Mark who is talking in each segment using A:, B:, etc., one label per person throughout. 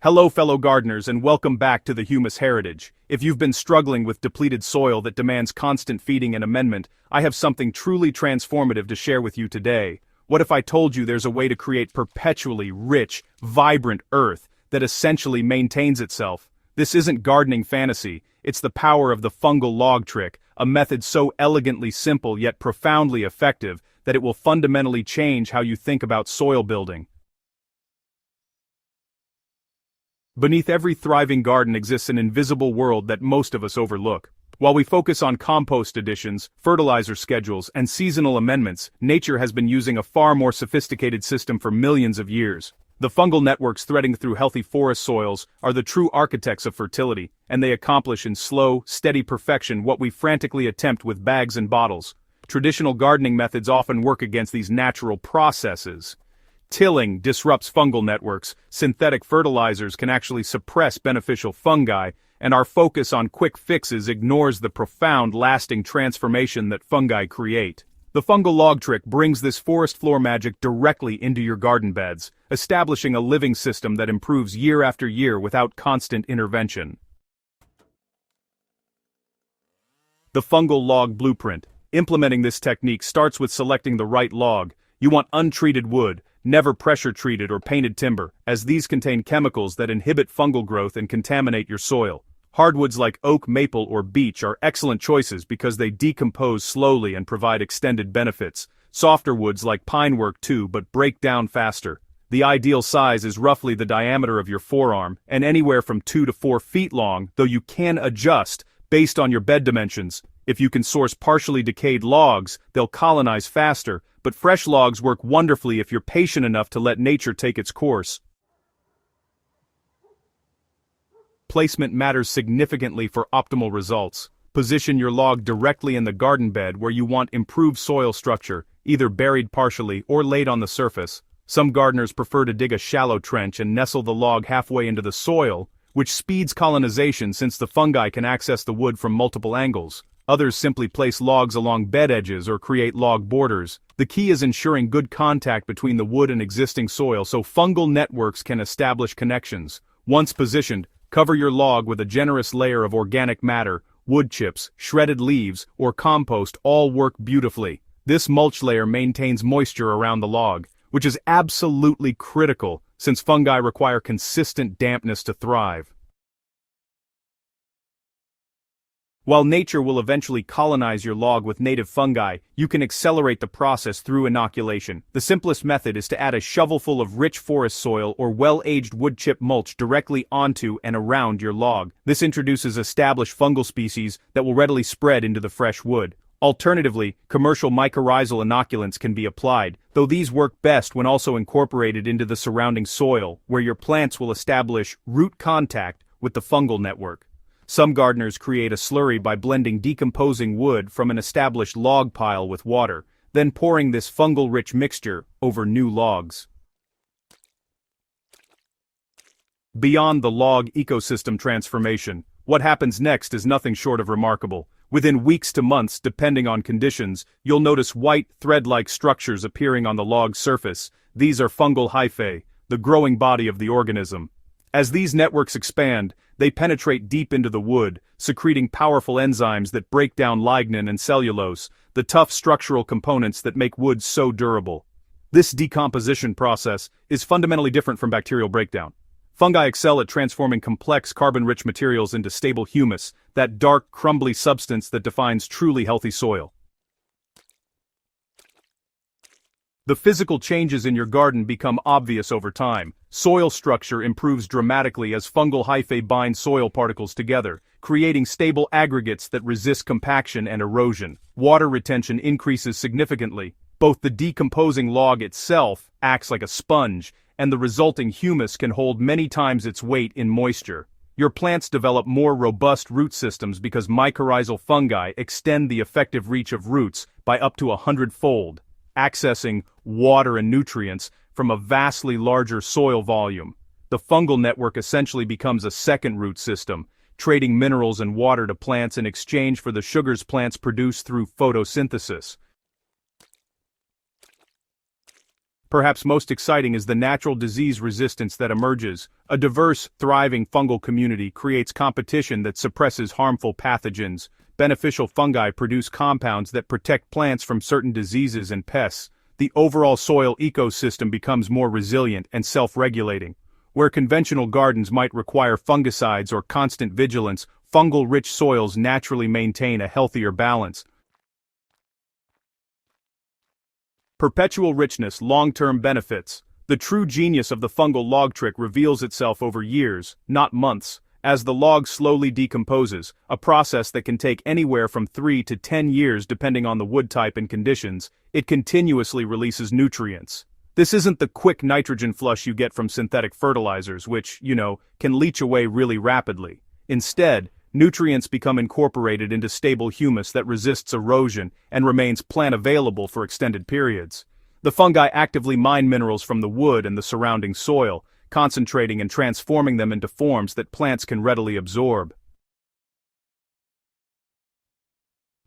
A: Hello fellow gardeners and welcome back to the Humus Heritage. If you've been struggling with depleted soil that demands constant feeding and amendment, I have something truly transformative to share with you today. What if I told you there's a way to create perpetually rich, vibrant earth that essentially maintains itself? This isn't gardening fantasy, it's the power of the fungal log trick, a method so elegantly simple yet profoundly effective that it will fundamentally change how you think about soil building. Beneath every thriving garden exists an invisible world that most of us overlook. While we focus on compost additions, fertilizer schedules, and seasonal amendments, nature has been using a far more sophisticated system for millions of years. The fungal networks threading through healthy forest soils are the true architects of fertility, and they accomplish in slow, steady perfection what we frantically attempt with bags and bottles. Traditional gardening methods often work against these natural processes. Tilling disrupts fungal networks, synthetic fertilizers can actually suppress beneficial fungi, and our focus on quick fixes ignores the profound, lasting transformation that fungi create. The fungal log trick brings this forest floor magic directly into your garden beds, establishing a living system that improves year after year without constant intervention. The fungal log blueprint. Implementing this technique starts with selecting the right log. You want untreated wood, never pressure-treated or painted timber, as these contain chemicals that inhibit fungal growth and contaminate your soil. Hardwoods like oak, maple, or beech are excellent choices because they decompose slowly and provide extended benefits. Softer woods like pine work too, but break down faster. The ideal size is roughly the diameter of your forearm, and anywhere from 2 to 4 feet long, though you can adjust based on your bed dimensions. If you can source partially decayed logs, they'll colonize faster, but fresh logs work wonderfully if you're patient enough to let nature take its course. Placement matters significantly for optimal results. Position your log directly in the garden bed where you want improved soil structure, either buried partially or laid on the surface. Some gardeners prefer to dig a shallow trench and nestle the log halfway into the soil, which speeds colonization since the fungi can access the wood from multiple angles. Others simply place logs along bed edges or create log borders. The key is ensuring good contact between the wood and existing soil so fungal networks can establish connections. Once positioned, cover your log with a generous layer of organic matter. Wood chips, shredded leaves, or compost all work beautifully. This mulch layer maintains moisture around the log, which is absolutely critical since fungi require consistent dampness to thrive. While nature will eventually colonize your log with native fungi, you can accelerate the process through inoculation. The simplest method is to add a shovelful of rich forest soil or well-aged wood chip mulch directly onto and around your log. This introduces established fungal species that will readily spread into the fresh wood. Alternatively, commercial mycorrhizal inoculants can be applied, though these work best when also incorporated into the surrounding soil, where your plants will establish root contact with the fungal network. Some gardeners create a slurry by blending decomposing wood from an established log pile with water, then pouring this fungal-rich mixture over new logs. Beyond the log ecosystem transformation, what happens next is nothing short of remarkable. Within weeks to months, depending on conditions, you'll notice white, thread-like structures appearing on the log's surface. These are fungal hyphae, the growing body of the organism. As these networks expand, they penetrate deep into the wood, secreting powerful enzymes that break down lignin and cellulose, the tough structural components that make wood so durable. This decomposition process is fundamentally different from bacterial breakdown. Fungi excel at transforming complex carbon-rich materials into stable humus, that dark, crumbly substance that defines truly healthy soil. The physical changes in your garden become obvious over time. Soil structure improves dramatically as fungal hyphae bind soil particles together, creating stable aggregates that resist compaction and erosion. Water retention increases significantly. Both the decomposing log itself acts like a sponge, and the resulting humus can hold many times its weight in moisture. Your plants develop more robust root systems because mycorrhizal fungi extend the effective reach of roots by up to 100-fold, accessing water and nutrients from a vastly larger soil volume. The fungal network essentially becomes a second root system, trading minerals and water to plants in exchange for the sugars plants produce through photosynthesis. Perhaps most exciting is the natural disease resistance that emerges. A diverse, thriving fungal community creates competition that suppresses harmful pathogens. Beneficial fungi produce compounds that protect plants from certain diseases and pests. The overall soil ecosystem becomes more resilient and self-regulating. Where conventional gardens might require fungicides or constant vigilance, fungal-rich soils naturally maintain a healthier balance. Perpetual richness, long-term benefits. The true genius of the fungal log trick reveals itself over years, not months, as the log slowly decomposes, a process that can take anywhere from 3 to 10 years depending on the wood type and conditions. It continuously releases nutrients. This isn't the quick nitrogen flush you get from synthetic fertilizers, which, can leach away really rapidly. Instead, nutrients become incorporated into stable humus that resists erosion and remains plant-available for extended periods. The fungi actively mine minerals from the wood and the surrounding soil, concentrating and transforming them into forms that plants can readily absorb.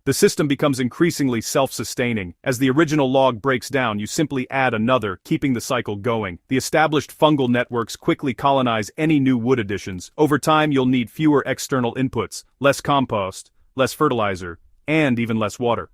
A: The system becomes increasingly self-sustaining. As the original log breaks down, you simply add another, keeping the cycle going. The established fungal networks quickly colonize any new wood additions. Over time, you'll need fewer external inputs, less compost, less fertilizer, and even less water.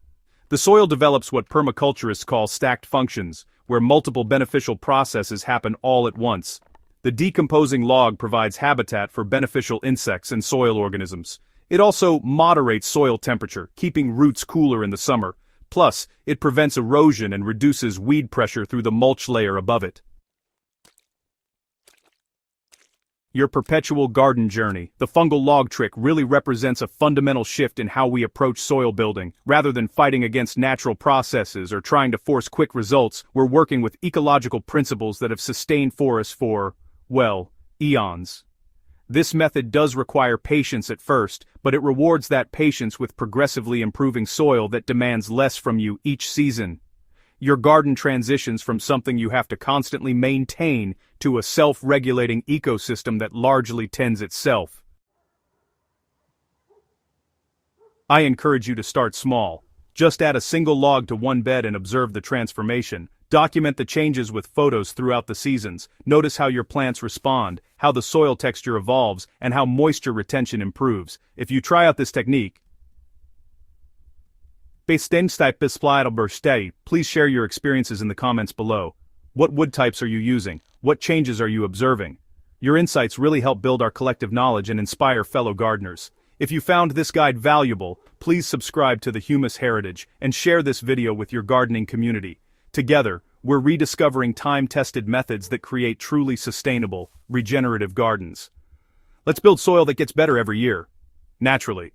A: The soil develops what permaculturists call stacked functions, where multiple beneficial processes happen all at once. The decomposing log provides habitat for beneficial insects and soil organisms. It also moderates soil temperature, keeping roots cooler in the summer. Plus, it prevents erosion and reduces weed pressure through the mulch layer above it. Your perpetual garden journey. The fungal log trick really represents a fundamental shift in how we approach soil building. Rather than fighting against natural processes or trying to force quick results, we're working with ecological principles that have sustained forests for, eons. This method does require patience at first, but it rewards that patience with progressively improving soil that demands less from you each season. Your garden transitions from something you have to constantly maintain to a self-regulating ecosystem that largely tends itself. I encourage you to start small. Just add a single log to one bed and observe the transformation. Document the changes with photos throughout the seasons. Notice how your plants respond, how the soil texture evolves, and how moisture retention improves. If you try out this technique, please share your experiences in the comments below. What wood types are you using? What changes are you observing? Your insights really help build our collective knowledge and inspire fellow gardeners. If you found this guide valuable, please subscribe to the Humus Heritage and share this video with your gardening community. Together, we're rediscovering time-tested methods that create truly sustainable, regenerative gardens. Let's build soil that gets better every year. Naturally.